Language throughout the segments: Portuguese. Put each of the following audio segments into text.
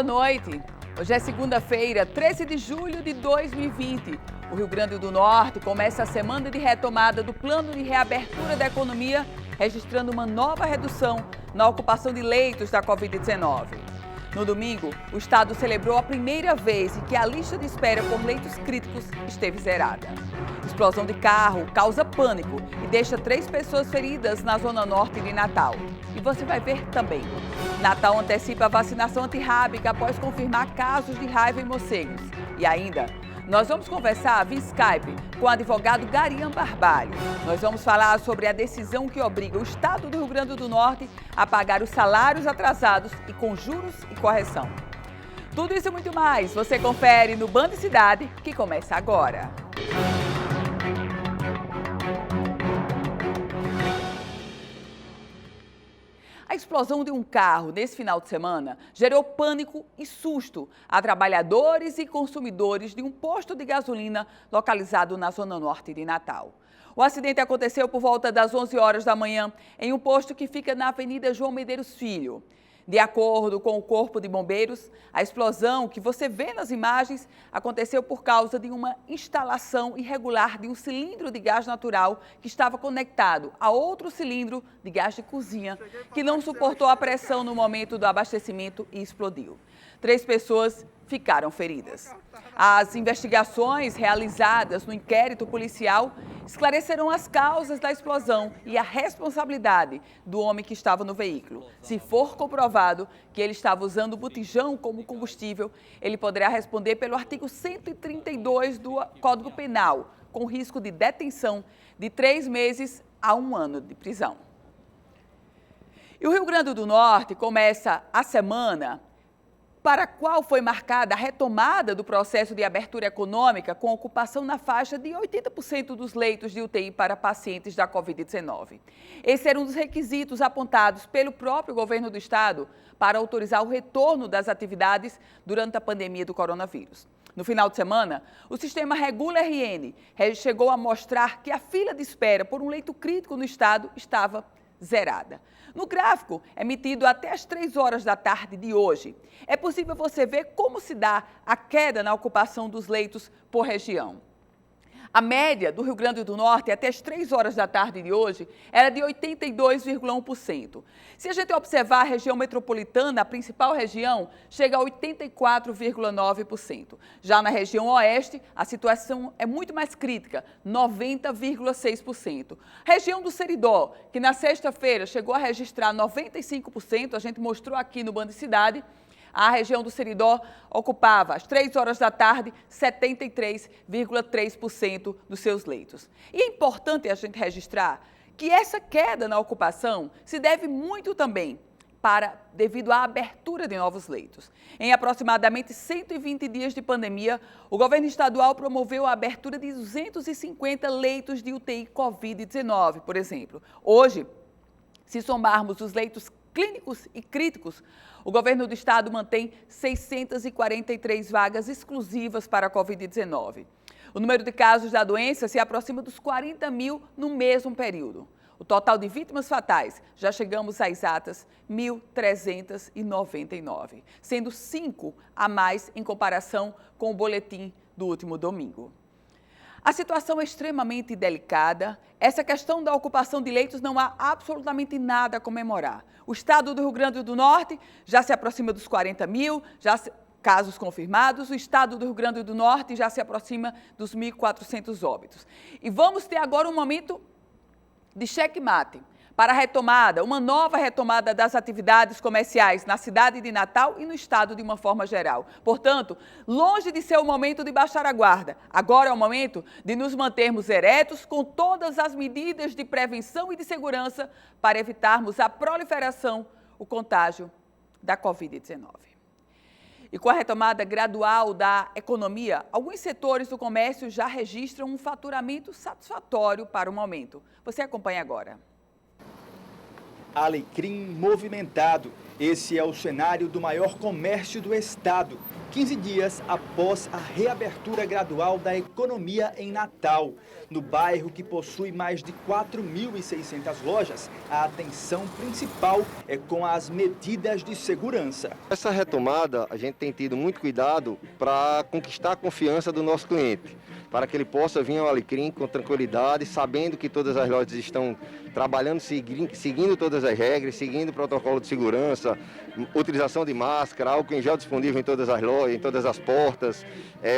boa noite. Hoje é segunda-feira, 13 de julho de 2020. O Rio Grande do Norte começa a semana de retomada do plano de reabertura da economia, registrando uma nova redução na ocupação de leitos da Covid-19. No domingo, o estado celebrou a primeira vez em que a lista de espera por leitos críticos esteve zerada. Explosão de carro causa pânico e deixa 3 pessoas feridas na zona norte de Natal. E você vai ver também. Natal antecipa a vacinação antirrábica após confirmar casos de raiva em morcegos. E ainda, nós vamos conversar via Skype com o advogado Garian Barbalho. Nós vamos falar sobre a decisão que obriga o estado do Rio Grande do Norte a pagar os salários atrasados e com juros e correção. Tudo isso e muito mais você confere no Band Cidade, que começa agora. A explosão de um carro nesse final de semana gerou pânico e susto a trabalhadores e consumidores de um posto de gasolina localizado na zona norte de Natal. O acidente aconteceu por volta das 11 horas da manhã em um posto que fica na Avenida João Medeiros Filho. De acordo com o Corpo de Bombeiros, a explosão que você vê nas imagens aconteceu por causa de uma instalação irregular de um cilindro de gás natural que estava conectado a outro cilindro de gás de cozinha, que não suportou a pressão no momento do abastecimento e explodiu. 3 pessoas ficaram feridas. As investigações realizadas no inquérito policial esclarecerão as causas da explosão e a responsabilidade do homem que estava no veículo. Se for comprovado que ele estava usando o botijão como combustível, ele poderá responder pelo artigo 132 do Código Penal, com risco de detenção de 3 meses a 1 ano de prisão. E o Rio Grande do Norte começa a semana para a qual foi marcada a retomada do processo de abertura econômica com ocupação na faixa de 80% dos leitos de UTI para pacientes da Covid-19. Esse era um dos requisitos apontados pelo próprio governo do estado para autorizar o retorno das atividades durante a pandemia do coronavírus. No final de semana, o sistema Regula RN chegou a mostrar que a fila de espera por um leito crítico no estado estava zerada. No gráfico, emitido até as 3 horas da tarde de hoje, é possível você ver como se dá a queda na ocupação dos leitos por região. A média do Rio Grande do Norte até as 3 horas da tarde de hoje era de 82,1%. Se a gente observar a região metropolitana, a principal região, chega a 84,9%. Já na região oeste, a situação é muito mais crítica, 90,6%. Região do Seridó, que na sexta-feira chegou a registrar 95%, a gente mostrou aqui no Band Cidade. A região do Seridó ocupava, às 3 horas da tarde, 73,3% dos seus leitos. E é importante a gente registrar que essa queda na ocupação se deve muito também devido à abertura de novos leitos. Em aproximadamente 120 dias de pandemia, o governo estadual promoveu a abertura de 250 leitos de UTI Covid-19, por exemplo. Hoje, se somarmos os leitos clínicos e críticos, o governo do estado mantém 643 vagas exclusivas para a Covid-19. O número de casos da doença se aproxima dos 40 mil no mesmo período. O total de vítimas fatais já chegamos às exatas 1.399, sendo 5 a mais em comparação com o boletim do último domingo. A situação é extremamente delicada. Essa questão da ocupação de leitos não há absolutamente nada a comemorar. O estado do Rio Grande do Norte já se aproxima dos 40 mil casos confirmados. O estado do Rio Grande do Norte já se aproxima dos 1.400 óbitos. E vamos ter agora um momento de checkmate para a retomada, uma nova retomada das atividades comerciais na cidade de Natal e no estado de uma forma geral. Portanto, longe de ser o momento de baixar a guarda, agora é o momento de nos mantermos eretos com todas as medidas de prevenção e de segurança para evitarmos a proliferação, o contágio da Covid-19. E com a retomada gradual da economia, alguns setores do comércio já registram um faturamento satisfatório para o momento. Você acompanha agora. Alecrim movimentado. Esse é o cenário do maior comércio do estado, 15 dias após a reabertura gradual da economia em Natal. No bairro, que possui mais de 4.600 lojas, a atenção principal é com as medidas de segurança. Essa retomada, a gente tem tido muito cuidado para conquistar a confiança do nosso cliente, para que ele possa vir ao Alecrim com tranquilidade, sabendo que todas as lojas estão trabalhando, seguindo todas as regras, seguindo o protocolo de segurança, utilização de máscara, álcool em gel disponível em todas as lojas, em todas as portas,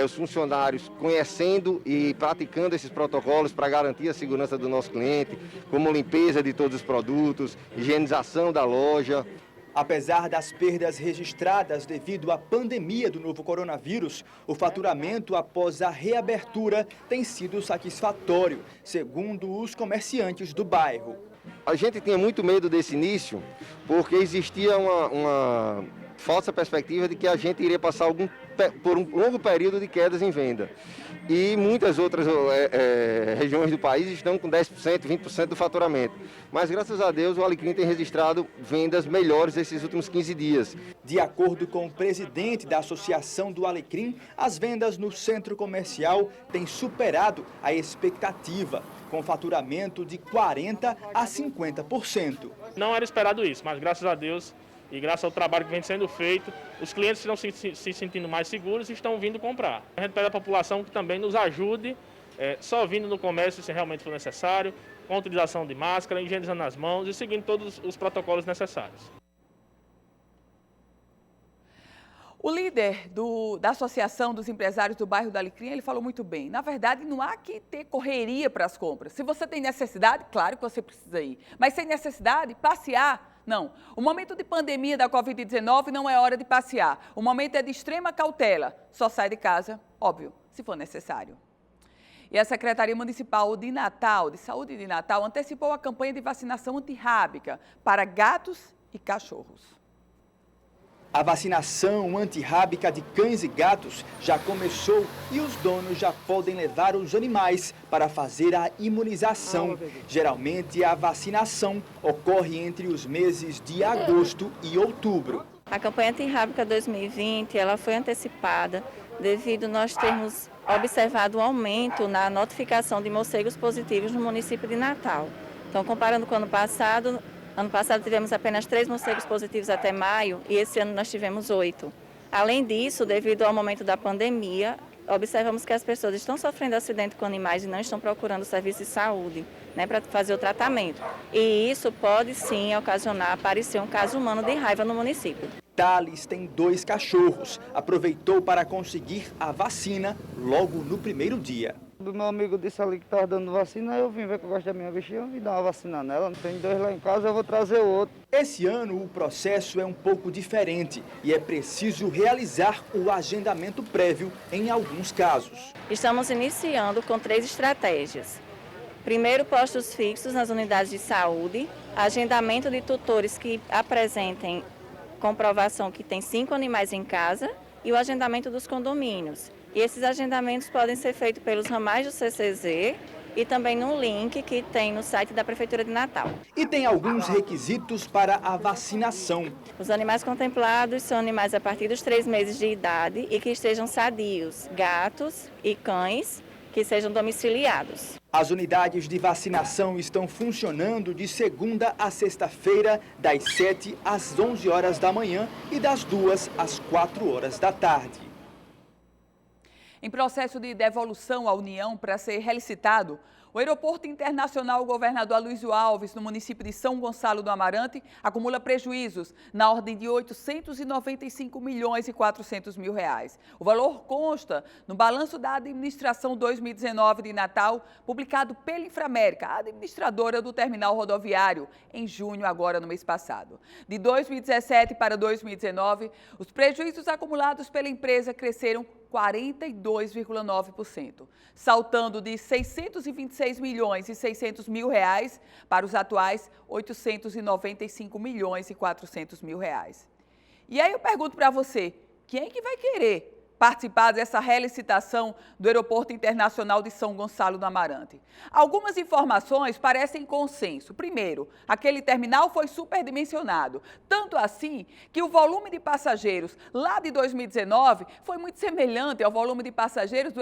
os funcionários conhecendo e praticando esses protocolos para garantir a segurança do nosso cliente, como limpeza de todos os produtos, higienização da loja. Apesar das perdas registradas devido à pandemia do novo coronavírus, o faturamento após a reabertura tem sido satisfatório, segundo os comerciantes do bairro. A gente tinha muito medo desse início, porque existia uma falsa perspectiva de que a gente iria passar por um longo período de quedas em venda. E muitas outras regiões do país estão com 10%, 20% do faturamento. Mas, graças a Deus, o Alecrim tem registrado vendas melhores esses últimos 15 dias. De acordo com o presidente da Associação do Alecrim, as vendas no centro comercial têm superado a expectativa, com faturamento de 40% a 50%. Não era esperado isso, mas graças a Deus e graças ao trabalho que vem sendo feito, os clientes estão se sentindo mais seguros e estão vindo comprar. A gente pede à população que também nos ajude, só vindo no comércio se realmente for necessário, com a utilização de máscara, higienizando as mãos e seguindo todos os protocolos necessários. O líder da Associação dos Empresários do Bairro do Alecrim, ele falou muito bem. Na verdade, não há que ter correria para as compras. Se você tem necessidade, claro que você precisa ir. Mas sem necessidade, passear. Não, o momento de pandemia da Covid-19 não é hora de passear. O momento é de extrema cautela. Só sai de casa, óbvio, se for necessário. E a Secretaria Municipal de Natal, de Saúde de Natal, antecipou a campanha de vacinação antirrábica para gatos e cachorros. A vacinação antirrábica de cães e gatos já começou e os donos já podem levar os animais para fazer a imunização. Geralmente, a vacinação ocorre entre os meses de agosto e outubro. A campanha antirrábica 2020 ela foi antecipada devido nós termos observado um aumento na notificação de morcegos positivos no município de Natal. Então, comparando com o ano passado tivemos apenas 3 morcegos positivos até maio e esse ano nós tivemos 8. Além disso, devido ao momento da pandemia, observamos que as pessoas estão sofrendo acidente com animais e não estão procurando serviço de saúde, para fazer o tratamento. E isso pode sim ocasionar aparecer um caso humano de raiva no município. Thales tem 2 cachorros. Aproveitou para conseguir a vacina logo no primeiro dia. O meu amigo disse ali que estava dando vacina, eu vim ver que eu gosto da minha bichinha, eu vim dar uma vacina nela. Tem 2 lá em casa, eu vou trazer o outro. Esse ano o processo é um pouco diferente e é preciso realizar o agendamento prévio em alguns casos. Estamos iniciando com 3 estratégias. Primeiro, postos fixos nas unidades de saúde, agendamento de tutores que apresentem comprovação que tem 5 animais em casa e o agendamento dos condomínios. E esses agendamentos podem ser feitos pelos ramais do CCZ e também no link que tem no site da Prefeitura de Natal. E tem alguns requisitos para a vacinação. Os animais contemplados são animais a partir dos 3 meses de idade e que estejam sadios, gatos e cães que sejam domiciliados. As unidades de vacinação estão funcionando de segunda a sexta-feira, das 7 às 11 horas da manhã e das 2 às 4 horas da tarde. Em processo de devolução à União para ser relicitado, o Aeroporto Internacional Governador Aloysio Alves, no município de São Gonçalo do Amarante, acumula prejuízos na ordem de 895 milhões e 400 mil reais. O valor consta no balanço da administração 2019 de Natal, publicado pela Inframérica, a administradora do terminal rodoviário, em junho, agora no mês passado. De 2017 para 2019, os prejuízos acumulados pela empresa cresceram 42,9%, saltando de 626 milhões e 600 mil reais para os atuais 895 milhões e 400 mil reais. E aí eu pergunto para você, quem é que vai querer participar dessa relicitação do Aeroporto Internacional de São Gonçalo do Amarante. Algumas informações parecem consenso. Primeiro, aquele terminal foi superdimensionado, tanto assim que o volume de passageiros lá de 2019 foi muito semelhante ao volume de passageiros do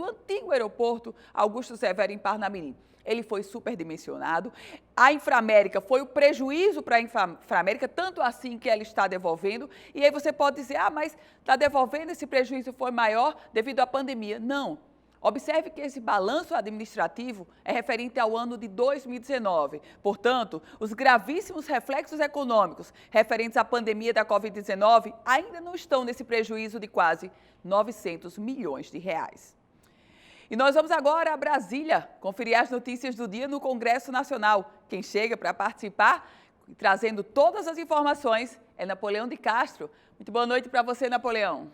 antigo aeroporto Augusto Severo em Parnamirim. Ele foi superdimensionado. A Inframérica foi o prejuízo para a Inframérica, tanto assim que ela está devolvendo. E aí você pode dizer, mas está devolvendo, esse prejuízo foi maior devido à pandemia. Não. Observe que esse balanço administrativo é referente ao ano de 2019. Portanto, os gravíssimos reflexos econômicos referentes à pandemia da Covid-19 ainda não estão nesse prejuízo de quase 900 milhões de reais. E nós vamos agora a Brasília conferir as notícias do dia no Congresso Nacional. Quem chega para participar, trazendo todas as informações, é Napoleão de Castro. Muito boa noite para você, Napoleão.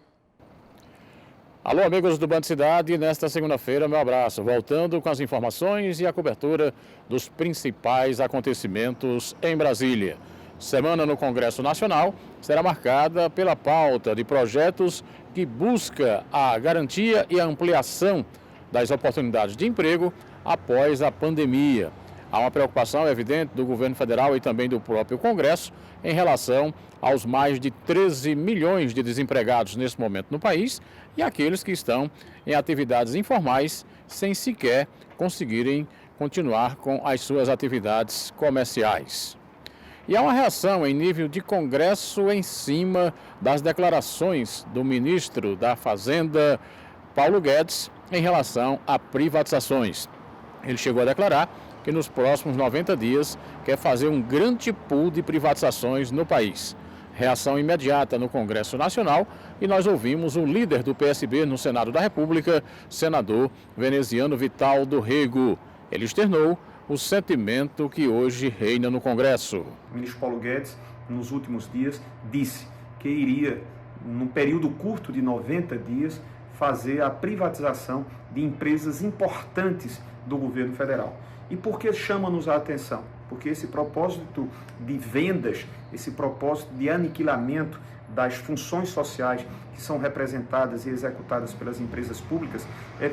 Alô, amigos do Band Cidade. Nesta segunda-feira, meu abraço. Voltando com as informações e a cobertura dos principais acontecimentos em Brasília. Semana no Congresso Nacional será marcada pela pauta de projetos que busca a garantia e a ampliação das oportunidades de emprego após a pandemia. Há uma preocupação evidente do governo federal e também do próprio Congresso em relação aos mais de 13 milhões de desempregados nesse momento no país e aqueles que estão em atividades informais sem sequer conseguirem continuar com as suas atividades comerciais. E há uma reação em nível de Congresso em cima das declarações do ministro da Fazenda, Paulo Guedes, em relação a privatizações. Ele chegou a declarar que nos próximos 90 dias quer fazer um grande pool de privatizações no país. Reação imediata no Congresso Nacional e nós ouvimos o líder do PSB no Senado da República, senador veneziano Vital do Rego. Ele externou o sentimento que hoje reina no Congresso. O ministro Paulo Guedes, nos últimos dias, disse que iria, num período curto de 90 dias, fazer a privatização de empresas importantes do governo federal. E por que chama-nos a atenção? Porque esse propósito de vendas, esse propósito de aniquilamento das funções sociais que são representadas e executadas pelas empresas públicas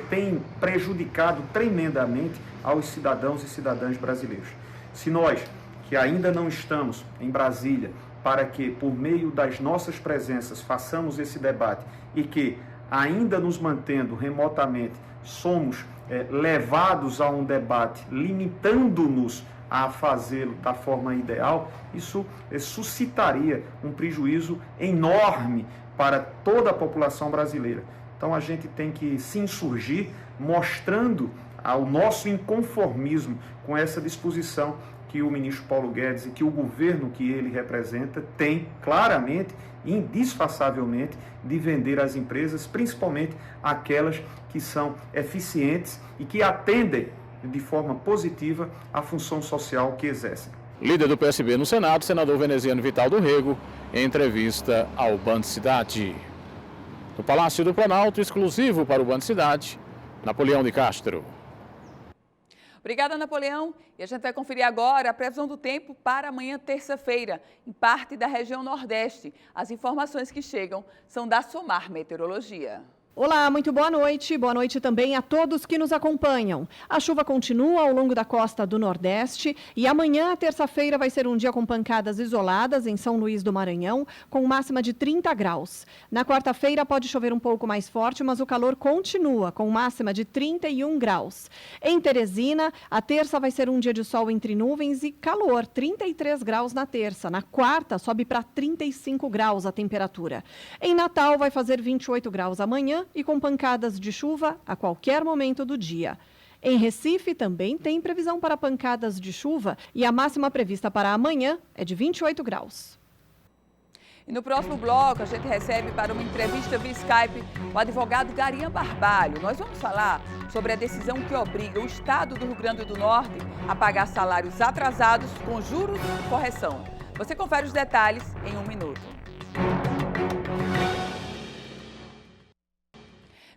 tem prejudicado tremendamente aos cidadãos e cidadãs brasileiros. Se nós, que ainda não estamos em Brasília, para que, por meio das nossas presenças, façamos esse debate e que, ainda nos mantendo remotamente, somos levados a um debate, limitando-nos a fazê-lo da forma ideal, isso suscitaria um prejuízo enorme para toda a população brasileira. Então a gente tem que se insurgir, mostrando o nosso inconformismo com essa disposição que o ministro Paulo Guedes e que o governo que ele representa tem claramente, indisfarçavelmente, de vender as empresas, principalmente aquelas que são eficientes e que atendem de forma positiva a função social que exercem. Líder do PSB no Senado, senador veneziano Vital do Rego, em entrevista ao Band Cidade. No Palácio do Planalto, exclusivo para o Band Cidade, Napoleão de Castro. Obrigada, Napoleão. E a gente vai conferir agora a previsão do tempo para amanhã, terça-feira, em parte da região Nordeste. As informações que chegam são da Somar Meteorologia. Olá, muito boa noite. Boa noite também a todos que nos acompanham. A chuva continua ao longo da costa do Nordeste e amanhã, terça-feira, vai ser um dia com pancadas isoladas em São Luís do Maranhão, com máxima de 30 graus. Na quarta-feira pode chover um pouco mais forte, mas o calor continua, com máxima de 31 graus. Em Teresina, a terça vai ser um dia de sol entre nuvens e calor, 33 graus na terça. Na quarta, sobe para 35 graus a temperatura. Em Natal, vai fazer 28 graus amanhã, e com pancadas de chuva a qualquer momento do dia. Em Recife também tem previsão para pancadas de chuva e a máxima prevista para amanhã é de 28 graus. E no próximo bloco a gente recebe para uma entrevista via Skype o advogado Garian Barbalho. Nós vamos falar sobre a decisão que obriga o Estado do Rio Grande do Norte a pagar salários atrasados com juros e correção. Você confere os detalhes em um minuto.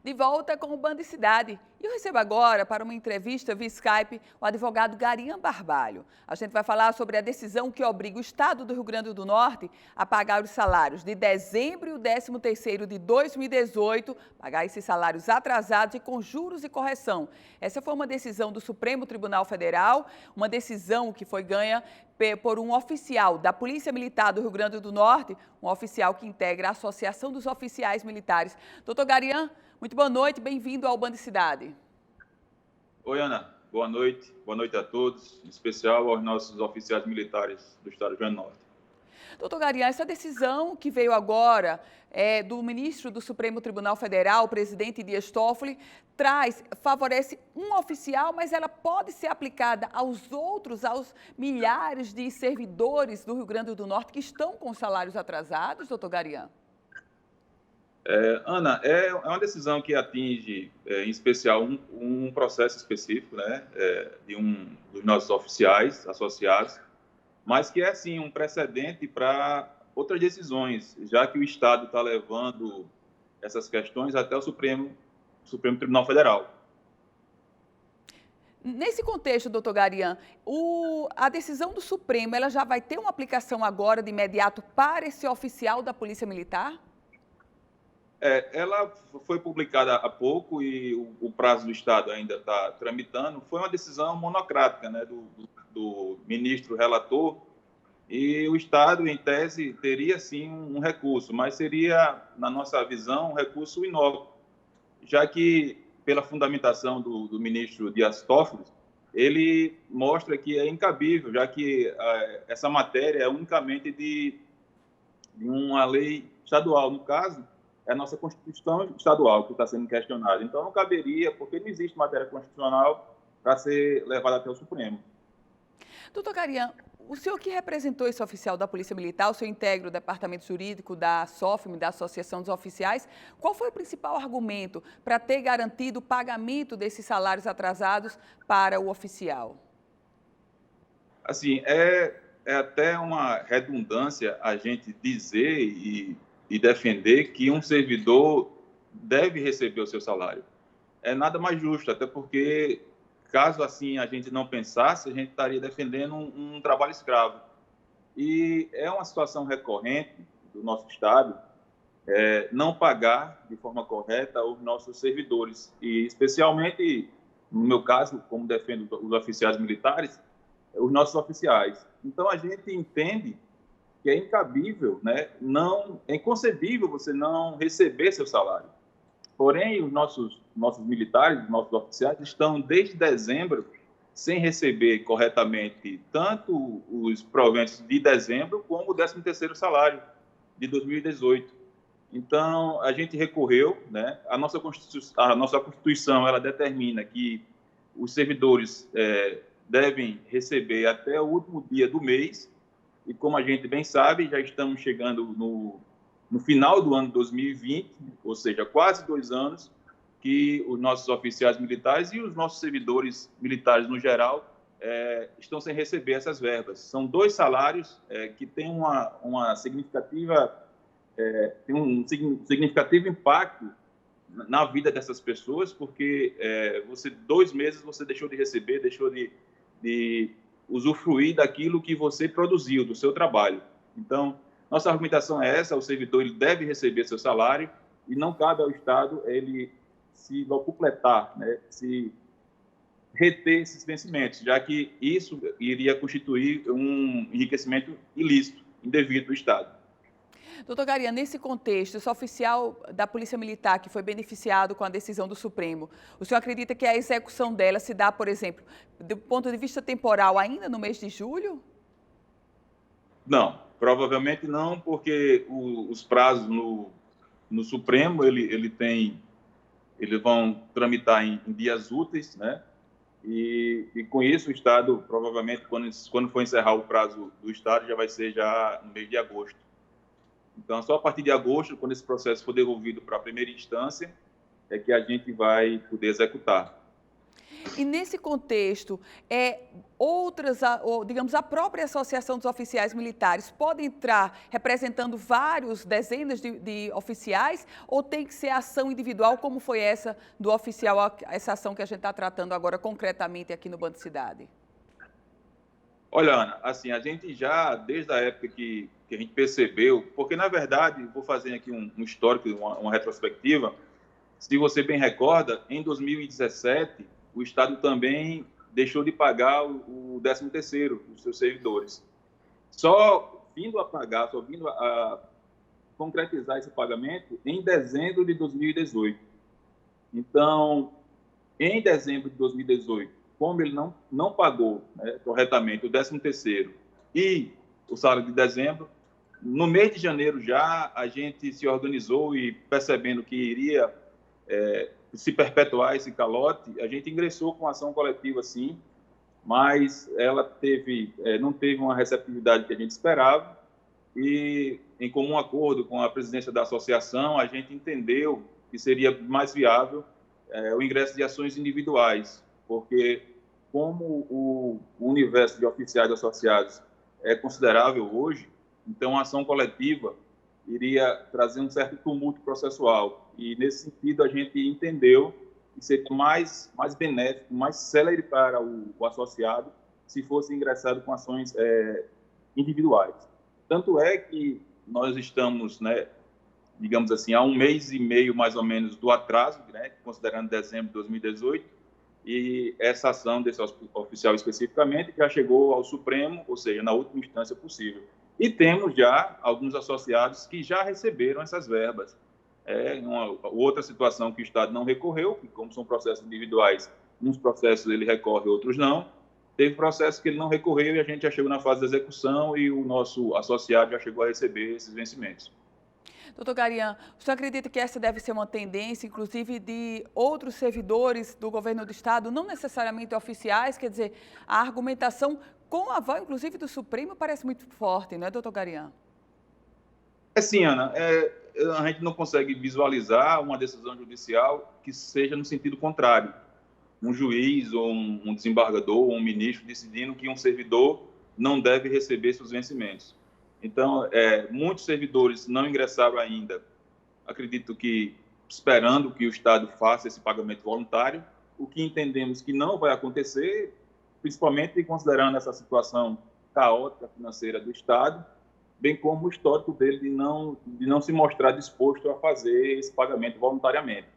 De volta com o Band Cidade. E eu recebo agora, para uma entrevista via Skype, o advogado Garian Barbalho. A gente vai falar sobre a decisão que obriga o Estado do Rio Grande do Norte a pagar os salários de dezembro e o 13º de 2018, pagar esses salários atrasados e com juros e correção. Essa foi uma decisão do Supremo Tribunal Federal, uma decisão que foi ganha por um oficial da Polícia Militar do Rio Grande do Norte, um oficial que integra a Associação dos Oficiais Militares. Doutor Garian, muito boa noite, bem-vindo ao Band Cidade. Oi, Ana, boa noite a todos, em especial aos nossos oficiais militares do Estado do Rio Grande do Norte. Doutor Garian, essa decisão que veio agora do ministro do Supremo Tribunal Federal, o presidente Dias Toffoli, favorece um oficial, mas ela pode ser aplicada aos milhares de servidores do Rio Grande do Norte que estão com salários atrasados, doutor Garian? Ana, é uma decisão que atinge, em especial, um processo específico, né, de dos nossos oficiais associados, mas que é, sim, um precedente para outras decisões, já que o Estado está levando essas questões até o Supremo Tribunal Federal. Nesse contexto, doutor Garian, a decisão do Supremo ela já vai ter uma aplicação agora, de imediato, para esse oficial da Polícia Militar? Ela foi publicada há pouco e o prazo do Estado ainda está tramitando. Foi uma decisão monocrática, né, do ministro relator, e o Estado, em tese, teria sim um recurso, mas seria, na nossa visão, um recurso inócuo, já que, pela fundamentação do ministro Dias Toffoli, ele mostra que é incabível, já que essa matéria é unicamente de uma lei estadual. No caso, é a nossa Constituição estadual que está sendo questionada. Então, não caberia, porque não existe matéria constitucional para ser levada até o Supremo. Doutor Garian, o senhor que representou esse oficial da Polícia Militar, o senhor integra o departamento jurídico da SOFM, da Associação dos Oficiais, qual foi o principal argumento para ter garantido o pagamento desses salários atrasados para o oficial? Assim, é até uma redundância a gente dizer e defender que um servidor deve receber o seu salário. É nada mais justo, até porque, caso assim a gente não pensasse, a gente estaria defendendo um trabalho escravo. E é uma situação recorrente do nosso Estado não pagar de forma correta os nossos servidores. E, especialmente, no meu caso, como defendo os oficiais militares, os nossos oficiais. Então, a gente entende que é incabível, né? É inconcebível você não receber seu salário. Porém, os nossos militares, os nossos oficiais, estão desde dezembro sem receber corretamente tanto os proventos de dezembro como o 13º salário de 2018. Então, a gente recorreu, né? A nossa Constituição ela determina que os servidores devem receber até o último dia do mês. E, como a gente bem sabe, já estamos chegando no final do ano 2020, ou seja, quase 2 anos, que os nossos oficiais militares e os nossos servidores militares, no geral, estão sem receber essas verbas. São 2 salários que têm uma significativa, tem um significativo impacto na vida dessas pessoas, porque 2 meses você deixou de receber, deixou de usufruir daquilo que você produziu, do seu trabalho. Então, nossa argumentação é essa: o servidor ele deve receber seu salário e não cabe ao Estado ele se locupletar, né, se reter esses vencimentos, já que isso iria constituir um enriquecimento ilícito, indevido do Estado. Doutor Garian, nesse contexto, esse oficial da Polícia Militar que foi beneficiado com a decisão do Supremo, o senhor acredita que a execução dela se dá, por exemplo, do ponto de vista temporal, ainda no mês de julho? Não, provavelmente não, porque os prazos no Supremo, eles vão tramitar em dias úteis, né? E com isso o Estado, provavelmente, quando for encerrar o prazo do Estado, já vai ser já no mês de agosto. Então, só a partir de agosto, quando esse processo for devolvido para a primeira instância, é que a gente vai poder executar. E nesse contexto, digamos, a própria Associação dos Oficiais Militares pode entrar representando dezenas de oficiais, ou tem que ser ação individual, como foi essa do oficial, essa ação que a gente está tratando agora concretamente aqui no Banco Cidade? Olha, Ana, assim, a gente já, desde a época que a gente percebeu, porque, na verdade, vou fazer aqui um histórico, uma retrospectiva. Se você bem recorda, em 2017, o Estado também deixou de pagar o 13º dos seus servidores. Só vindo a concretizar esse pagamento em dezembro de 2018. Então, em dezembro de 2018, como ele não pagou, né, corretamente o 13º e o salário de dezembro, no mês de janeiro já a gente se organizou e, percebendo que iria se perpetuar esse calote, a gente ingressou com ação coletiva, sim, mas ela não teve uma receptividade que a gente esperava, e, em comum acordo com a presidência da associação, a gente entendeu que seria mais viável o ingresso de ações individuais, porque, como o universo de oficiais associados é considerável hoje, então a ação coletiva iria trazer um certo tumulto processual. E, nesse sentido, a gente entendeu que seria mais benéfico, mais célere para o associado se fosse ingressado com ações individuais. Tanto é que nós estamos, né, digamos assim, há 1 mês e meio, mais ou menos, do atraso, né, considerando dezembro de 2018, e essa ação desse oficial especificamente já chegou ao Supremo, ou seja, na última instância possível. E temos já alguns associados que já receberam essas verbas. Uma outra situação que o Estado não recorreu, que, como são processos individuais, uns processos ele recorre, outros não. Teve processos que ele não recorreu e a gente já chegou na fase de execução e o nosso associado já chegou a receber esses vencimentos. Doutor Garian, o senhor acredita que essa deve ser uma tendência, inclusive, de outros servidores do governo do Estado, não necessariamente oficiais? Quer dizer, a argumentação com a aval, inclusive, do Supremo parece muito forte, não é, doutor Garian? Sim, Ana, a gente não consegue visualizar uma decisão judicial que seja no sentido contrário. Um juiz ou um desembargador ou um ministro decidindo que um servidor não deve receber seus vencimentos. Então, muitos servidores não ingressaram ainda, acredito que esperando que o Estado faça esse pagamento voluntário, o que entendemos que não vai acontecer, principalmente considerando essa situação caótica financeira do Estado, bem como o histórico dele de não se mostrar disposto a fazer esse pagamento voluntariamente.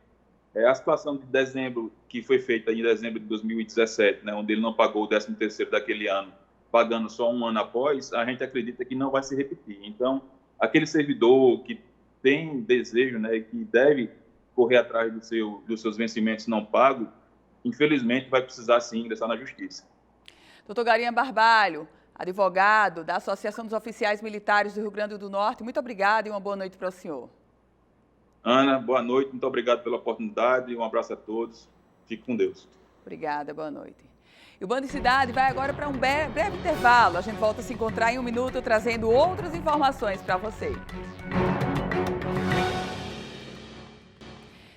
A situação de dezembro, que foi feita em dezembro de 2017, né, onde ele não pagou o 13º daquele ano, pagando só 1 ano após, a gente acredita que não vai se repetir. Então, aquele servidor que tem desejo, né, que deve correr atrás dos seus vencimentos não pagos, infelizmente vai precisar sim ingressar na Justiça. Doutor Garian Barbalho, advogado da Associação dos Oficiais Militares do Rio Grande do Norte, muito obrigado e uma boa noite para o senhor. Ana, boa noite, muito obrigado pela oportunidade, um abraço a todos, fique com Deus. Obrigada, boa noite. E o Band Cidade vai agora para um breve intervalo. A gente volta a se encontrar em 1 minuto, trazendo outras informações para você.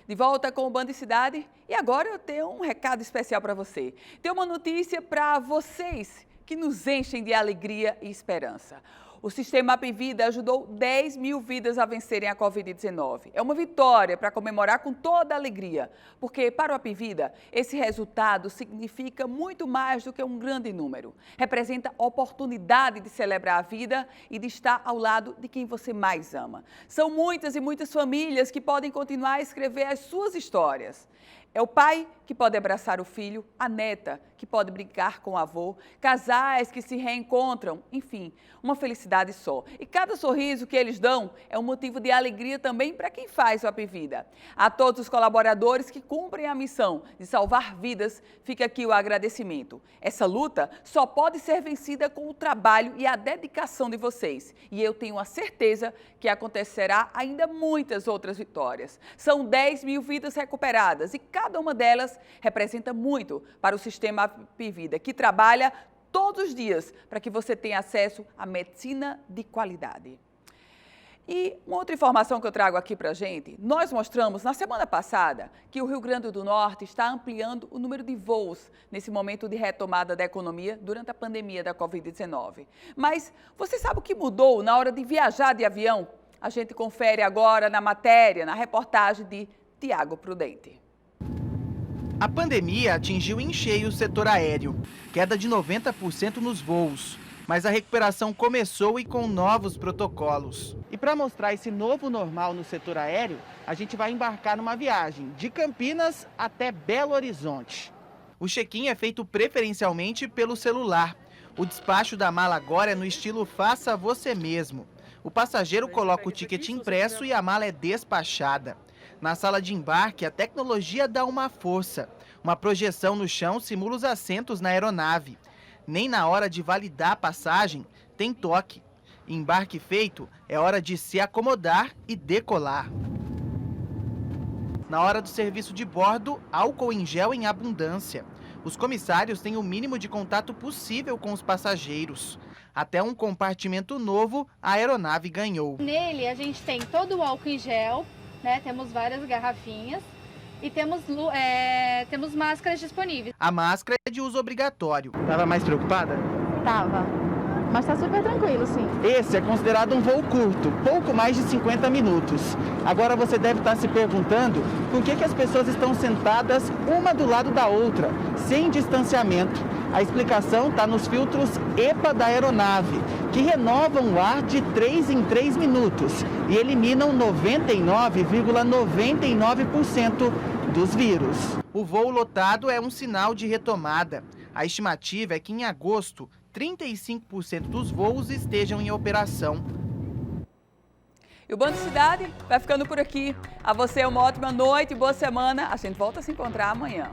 De volta com o Band Cidade, e agora eu tenho um recado especial para você. Tenho uma notícia para vocês que nos enchem de alegria e esperança. O Sistema Apivida ajudou 10 mil vidas a vencerem a Covid-19. É uma vitória para comemorar com toda a alegria, porque para o Apivida, esse resultado significa muito mais do que um grande número. Representa oportunidade de celebrar a vida e de estar ao lado de quem você mais ama. São muitas e muitas famílias que podem continuar a escrever as suas histórias. É o pai que pode abraçar o filho, a neta que pode brincar com o avô, casais que se reencontram, enfim, uma felicidade só. E cada sorriso que eles dão é um motivo de alegria também para quem faz o Apivida. A todos os colaboradores que cumprem a missão de salvar vidas, fica aqui o agradecimento. Essa luta só pode ser vencida com o trabalho e a dedicação de vocês. E eu tenho a certeza que acontecerá ainda muitas outras vitórias. São 10 mil vidas recuperadas e cada uma delas representa muito para o Sistema Apivida, que trabalha todos os dias para que você tenha acesso à medicina de qualidade. E uma outra informação que eu trago aqui para a gente, nós mostramos na semana passada que o Rio Grande do Norte está ampliando o número de voos nesse momento de retomada da economia durante a pandemia da Covid-19. Mas você sabe o que mudou na hora de viajar de avião? A gente confere agora na matéria, na reportagem de Tiago Prudente. A pandemia atingiu em cheio o setor aéreo, queda de 90% nos voos. Mas a recuperação começou e com novos protocolos. E para mostrar esse novo normal no setor aéreo, a gente vai embarcar numa viagem de Campinas até Belo Horizonte. O check-in é feito preferencialmente pelo celular. O despacho da mala agora é no estilo faça você mesmo. O passageiro coloca o ticket impresso e a mala é despachada. Na sala de embarque, a tecnologia dá uma força. Uma projeção no chão simula os assentos na aeronave. Nem na hora de validar a passagem tem toque. Embarque feito, é hora de se acomodar e decolar. Na hora do serviço de bordo, álcool em gel em abundância. Os comissários têm o mínimo de contato possível com os passageiros. Até um compartimento novo a aeronave ganhou. Nele a gente tem todo o álcool em gel, né? Temos várias garrafinhas. E temos máscaras disponíveis. A máscara é de uso obrigatório. Tava mais preocupada? Tava. Mas tá super tranquilo, sim. Esse é considerado um voo curto, pouco mais de 50 minutos. Agora você deve estar se perguntando por que as pessoas estão sentadas uma do lado da outra, sem distanciamento. A explicação está nos filtros EPA da aeronave, que renovam o ar de 3 em 3 minutos e eliminam 99,99% dos vírus. O voo lotado é um sinal de retomada. A estimativa é que em agosto, 35% dos voos estejam em operação. E o Band Cidade vai ficando por aqui. A você uma ótima noite e boa semana. A gente volta a se encontrar amanhã.